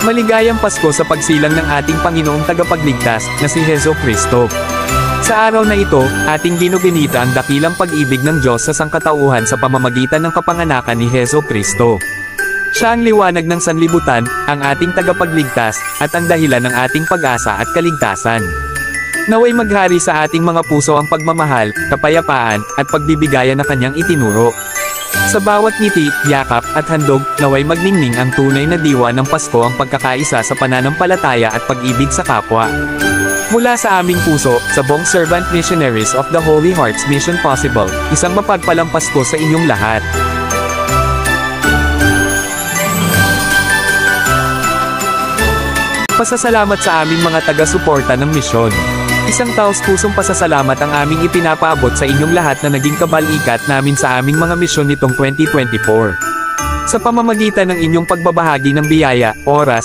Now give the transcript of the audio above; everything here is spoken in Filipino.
Maligayang Pasko sa pagsilang ng ating Panginoong Tagapagligtas, na si Hesus Kristo. Sa araw na ito, ating binubinita ang dakilang pag-ibig ng Diyos sa sangkatauhan sa pamamagitan ng kapanganakan ni Hesus Kristo. Siya ang liwanag ng sanlibutan, ang ating tagapagligtas, at ang dahilan ng ating pag-asa at kaligtasan. Naway maghari sa ating mga puso ang pagmamahal, kapayapaan, at pagbibigayan na kanyang itinuro. Sa bawat ngiti, yakap, at handog, naway magningning ang tunay na diwa ng Pasko ang pagkakaisa sa pananampalataya at pag-ibig sa kapwa. Mula sa aming puso, sa buong Servant Missionaries of the Holy Hearts Mission Possible, isang mapagpalang Pasko sa inyong lahat. Pasasalamat sa aming mga taga-suporta ng misyon. Isang taos-pusong pasasalamat ang aming ipinapaabot sa inyong lahat na naging kabalikat namin sa aming mga misyon nitong 2024. Sa pamamagitan ng inyong pagbabahagi ng biyaya, oras,